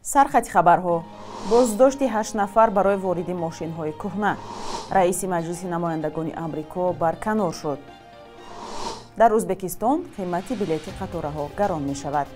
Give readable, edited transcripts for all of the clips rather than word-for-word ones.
سرخط خبرها بازداشت 8 نفر برای ورود ماشین‌های کهنه. رئیس مجلس نمایندگان آمریکا برکنار شد. در ازبکستان قیمت بلیط قطارها گران می شود.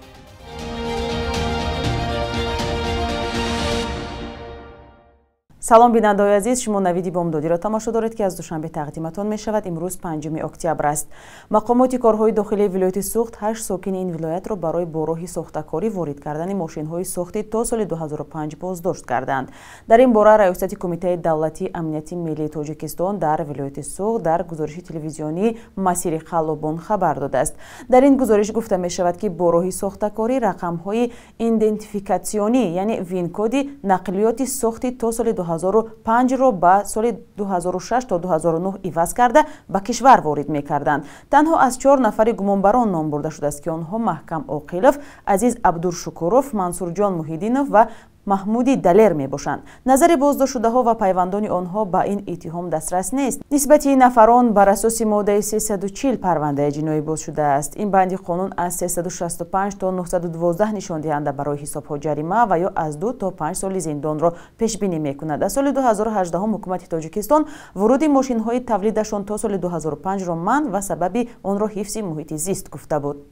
سلام بینندگان عزیز، شما نوید بامدادی را تماشا دارید که از دوشنبه تقدیمتان می شود. امروز 5 اکتبر است. مقامات کارهای داخلی ولایت سوخت 8 ساکن این ولایت را برای با راه ساختکاری وارد کردن ماشین‌های ساختی تا سال 2005 بازداشت کردند. در این باره ریاست کمیته دولتی امنیتی ملی تاجیکستان در ولایت سوخت در گزارش تلویزیونی مسیر خلابان خبر داده است. در این گزارش گفته می شود که با راه ساختکاری رقم‌های ایدنتیفیکاسیونی یعنی وین کد نقلیات ساختی تا سال 2005 را به سال 2006 تا 2009 عوض کرده به کشور وارد می‌کردند. تنها از 4 نفر گمانبران نام برده شده است که آنها محکم عاقلов، عزیز عبدالشکورов، منصورجان محیدینов و محمودی دلیر می باشند. نظر بازداشت شده ها و پیوندان آنها به این اتهام دسترس نیست. نسبت این نفران بر اساس ماده 340 پرونده جنایی باز شده است. این بند قانون از 365 تا 912 نشان دهنده برای حساب ها جریمه و یا از 2 تا 5 سال زندان را پیش بینی می کند. در سال 2018 حکومت تاجیکستان ورود ماشین های تولیدشان تا سال 2005 را منع و سبب آن را حفظ محیط زیست گفته بود.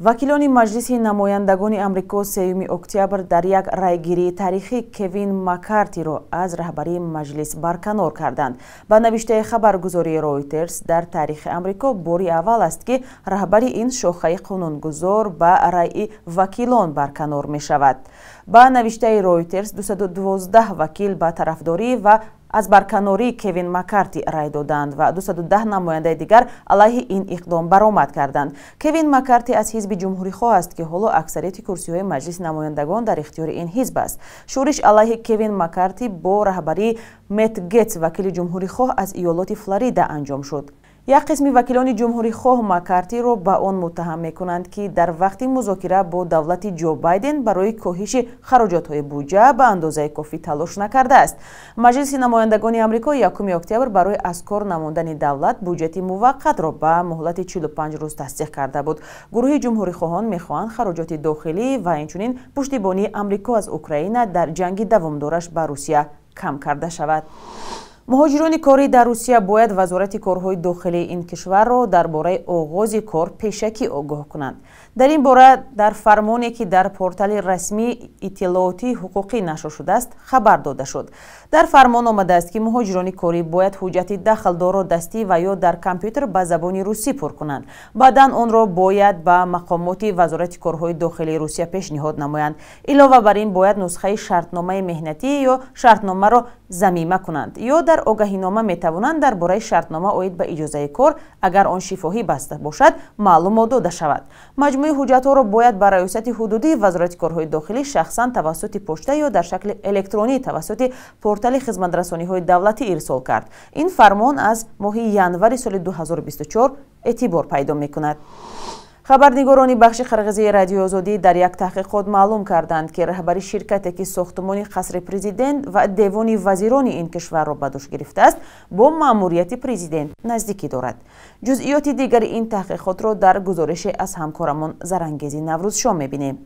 وکیلان مجلس نمایندگان آمریکا 3 اکتبر در یک رایگیری تاریخی کوین مکارتی را از رهبری مجلس برکنار کردند. با نوشته خبرگزاری رویترز در تاریخ آمریکا باری اول است که رهبری این شاخه قانونگذار با رای وکیلان برکنار می شود. با نوشته رویترز 212 وکیل با طرفداری و از برکناری کوین مکارتی رای دادند و 210 نماینده دیگر علیه این اقدام برآمد کردند. کوین مکارتی از حزب جمهوری خواه است که حالا اکثریت کرسی‌های مجلس نمایندگان در اختیار این حزب است. شورش علیه کوین مکارتی با رهبری مت گتس وکیل جمهوری خواه از ایالات فلوریدا انجام شد. یک قسم وکیلان جمهوری خواه مکارتی را به آن متهم می‌کنند که در وقت مذاکره با دولت جو بایدن برای کاهش خراجات‌های بودجه به اندازه کافی تلاش نکرده است. مجلس نمایندگان آمریکا 1 اکتبر برای از کار نماندن دولت بودجت موقت را به مهلت 45 روز تصدیق کرده بود. گروه جمهوری خواهان می‌خواهند خراجات داخلی و همچنین پشتیبانی آمریکا از اوکراین در جنگ دوامدارش با روسیه کم کرده شود. مهاجران کاری در روسیه باید وزارت کارهای داخلی این کشور را درباره آغاز کار پیشکی آگاه کنند. در این باره در فرمانی که در پورتال رسمی اطلاعاتی حقوقی نشر شده است خبر داده شد. در فرمان آمده است که مهاجران کاری باید حجت دخلدار دستی و یا در کامپیوتر به زبان روسی پر کنند. بعداً آن را باید به مقامات وزارت کارهای داخلی روسیه پیشنهاد نمایند. علاوه بر این باید نسخه شرطنامه مهنتی یا شرطنامه را ضمیمه کنند یا در آگاهینامه می توانند درباره شرطنامه اید به اجازه کار اگر آن شفاهی بسته باشد معلومات داده شود. مجموع حجت‌ها را باید به ریاست حدودی وزارت کارهای داخلی شخصا توسط پشته یا در شکل الکترونی توسط پورتال خدمت‌رسانی‌های دولتی ارسال کرد. این فرمان از ماه ینور سال 2024 اعتبار پیدا می‌کند. خبرنگاران بخش خرغزی رادیو آزادی در یک تحقیقات معلوم کردند که رهبری شرکتی که ساختمان قصر پرزیدنت و دیوان وزیران این کشور را به دوش گرفته است با مأموریت پرزیدنت نزدیکی دارد. جزئیات دیگر این تحقیقات را در گزارش از همکارمان زرنگیزی نوروز شام می‌بینیم.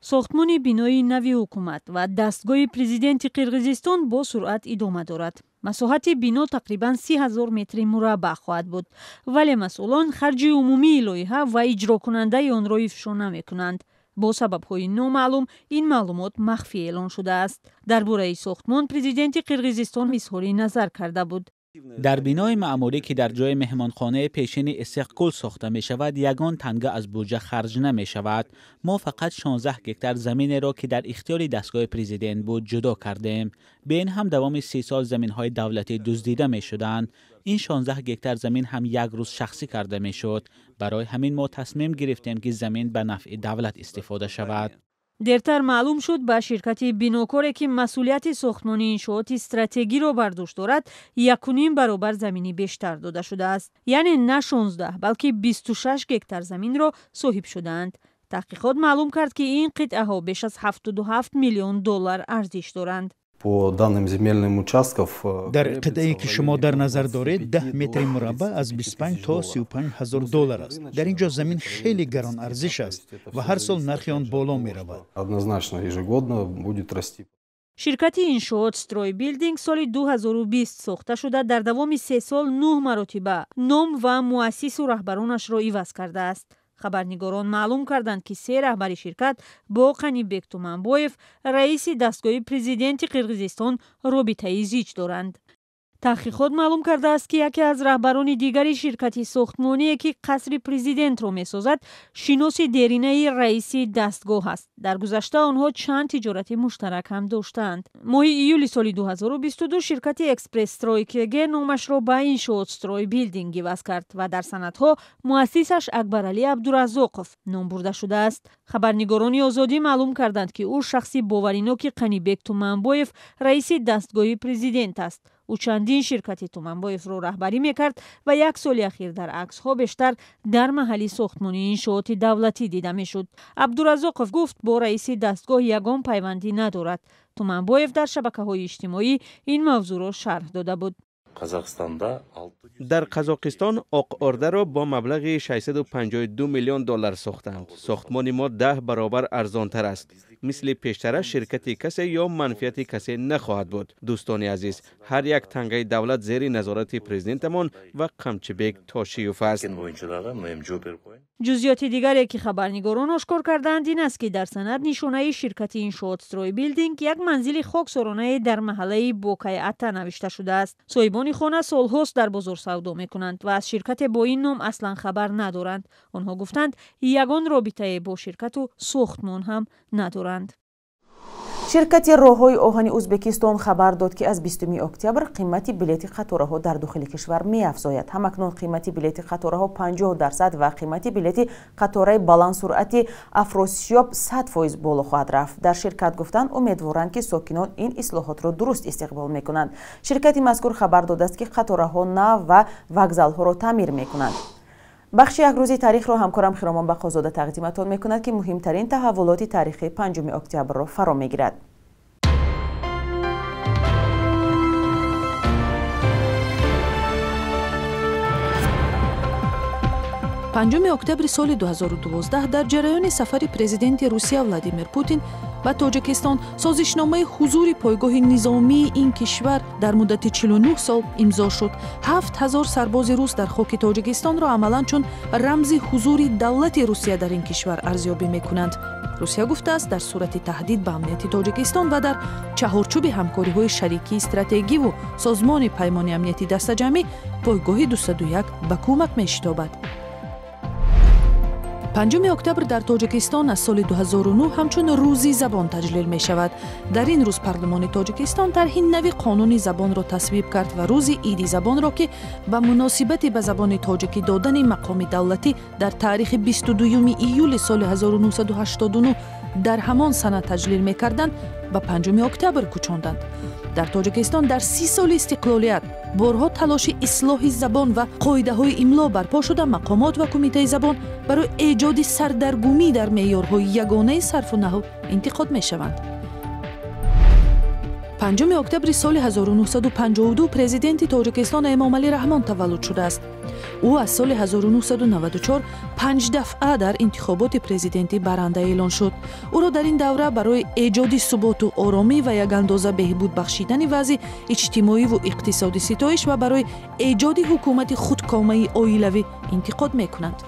ساختمان بینایی نوی حکومت و دستگاه پرزیدنت قرقیزستان با سرعت ادامه دارد. مساحت بنا تقریباً 30,000 متر مربع خواهد بود، ولی مسئولان خرج عمومی لایحه و اجرا کننده آن را افشا نمی‌کنند. با سبب‌های نامعلوم این معلومات مخفی اعلان شده است. درباره ساختمان پرزیدنت قرقیزستان اظهار نظر کرده بود. در بینای معمولی که در جای مهمانخانه پیشین استقلال ساخته می شود یگان تنگه از بودجه خرج نمی شود. ما فقط 16 هکتار زمین را که در اختیار دستگاه پرزیدنت بود جدا کردیم. به این هم دوام 3 سال زمین های دولتی دزدیده می شدند. این 16 هکتار زمین هم یک روز شخصی کرده می شد. برای همین ما تصمیم گرفتیم که زمین به نفع دولت استفاده شود. دیرتر معلوم شد به شرکت بیناکاری که مسئولیت ساختمان انشاءات استراتژی را بر دوش دارد 1.5 برابر زمینی بیشتر داده شده است. یعنی نه 16 بلکه 26 هکتار زمین را صاحب شدند. تحقیقات معلوم کرد که این قطعه ها بیش از 77 میلیون دلار ارزش دارند. дар қитъае ки шумо дар назар доред 10 метри мураббаъ аз 25 то 35 ҳазор доллар аст. дар ин ҷо замин хеле гарон арзиш аст ва ҳар сол нархи он боло меравад. ширкати иншоот стройбилдинг соли 2020 сохта шуда дар давоми 3 сол 9 маротиба ном ва муассису раҳбаронашро иваз кардааст. хабарнигорон маълум карданд ки 3 раҳбари ширкат бо Қанибек Туманбоев, раиси дастгоҳи президенти Қирғизистон, робитаи зич доранд. таҳқиқот маълум кардааст ки яке аз раҳбарони дигари ширкати сохтмоние ки қасри президентро месозад, шиноси деринаи раиси дастгоҳ аст. дар гузашта онҳо чанд тиҷорати муштарак ҳам доштаанд. моҳи июли соли 2022 ширкати экспресс-стройкг номашро ба иншоот стройбилдинг иваз кард ва дар санадҳо муассисаш Акбаралӣ Абдураззоқов ном бурда шудааст. хабарнигорони Озодӣ маълум карданд ки ӯ шахси бовариноки Қанибек Туманбоев, раиси дастгоҳи президент аст. ӯ чандин ширкати Туманбоевро раҳбарӣ мекард ва як соли ахир дар аксҳо бештар дар маҳалли сохтмони иншооти давлатӣ дида мешуд. Абдураззоқов гуфт бо раиси дастгоҳ ягон пайвандӣ надорад. Туманбоев дар шабакаҳои иҷтимоӣ ин мавзӯъро шарҳ дода буд. дар қазоқистон оқ ордаро бо маблағи 652 миллион доллар сохтанд. сохтмони мо 10 баробар арзонтар аст. мисли пештара ширкати касе ё манфиати касе нахоҳад буд. дӯстони азиз, ҳар як тангаи давлат зери назорати президентамон ва Қамчибек Тошиев аст. ҷузъиёти дигаре ки хабарнигорон ошкор карданд ин аст ки дар санад нишонаи ширкати иншоот стройбилдинг як манзили хоксоронае дар маҳаллаи Бокай-Ата навишта шудааст. соҳибони хона солҳост дар бозор савдо мекунанд ва аз ширкате бо ин ном аслан хабар надоранд. онҳо гуфтанд ягон робитае бо ширкату сохтмон ҳам надоранд. ширкати роҳҳои оҳани Ӯзбекистон хабар дод ки аз 20 октябр қимати билети қатораҳо дар дохили кишвар меафзояд. ҳамакнун қимати билети қатораҳо 50% ва қимати билети қатораи баландсуръати Афросиёб 100% боло хоҳад рафт. дар ширкат гуфтанд умедворанд ки сокинон ин ислоҳотро дуруст истиқбол мекунанд. ширкати мазкур хабар додааст ки қатораҳо нав ва вокзалҳоро таъмир мекунанд. бахши якрӯзи таърихро ҳамкорам Хиромон Бақозода тақдиматон мекунад ки муҳимтарин таҳаввулоти таърихи 5 октябрро фаро мегирад. 5 октябри соли 2012 дар ҷараёни сафари президенти Русия Владимир Путин ба Тоҷикистон созишномаи ҳузури пойгоҳи низомии ин кишвар дар муддати 49 сол имзо шуд. 7000 сарбози рус дар хоки Тоҷикистонро амалан чун рамзи ҳузури давлати Русия дар ин кишвар арзёбӣ мекунанд. Русия гуфтааст дар сурати таҳдид ба амнияти Тоҷикистон ва дар чаҳорчӯби ҳамкориҳои шарикии стратегиву созмони паймони амнияти дастаҷамъӣ пойгоҳи 201 ба кӯмак мешитобад. 5 октябр дар Тоҷикистон аз соли 2009 ҳамчун рӯзи забон таҷлил мешавад. дар ин рӯз парлумони Тоҷикистон тарҳи нави қонуни забонро тасвиб кард ва рӯзи иди забонро ки ба муносибати ба забони тоҷикӣ додани мақоми давлатӣ дар таърихи 22 июли соли 1989 дар ҳамон сана таҷлил мекарданд ба 5 октябр кӯчонданд. дар Тоҷикистон дар 30 соли истиқлолият борҳо талоши ислоҳи забон ва қоидаҳои имло барпо шуда мақомот ва кумитаи забон барои эҷоди сардаргумӣ дар меъёрҳои ягонаи сарфу наҳв интиқод мешаванд. 5 октябри соли 1952 президенти Тоҷикистон Эмомалӣ Раҳмон таваллуд шудааст. ӯ аз соли 1994 5 дафъа дар интихоботи президентӣ баранда эълон шуд. ӯро дар ин давра барои эҷоди суботу оромӣ ва якандоза беҳбуд бахшидани вазъи иҷтимоиву иқтисодӣ ситоиш ва барои эҷоди ҳукумати худкомаи оилавӣ интиқод мекунанд.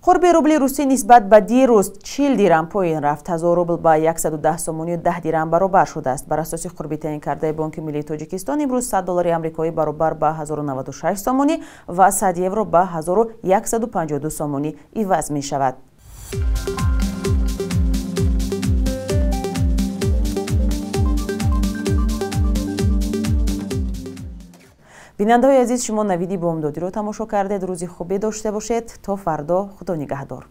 хурби рубли русӣ нисбат ба дирӯз 40 дирам поин рафт. 1000 рубл ба 110 сомонию 10 дирам баробар шудааст. бар асоси хурби таъин кардаи Бонки Миллии Тоҷикистон имрӯз 100 доллари амрикоӣ баробар ба 1096 сомонӣ ва 100 евро ба 1152 сомонӣ иваз мешавад. бинандаҳои азиз, шумо навиди бомдодиро тамошо кардед. рӯзи хубе дошта бошед. то фардо, худо нигаҳдор.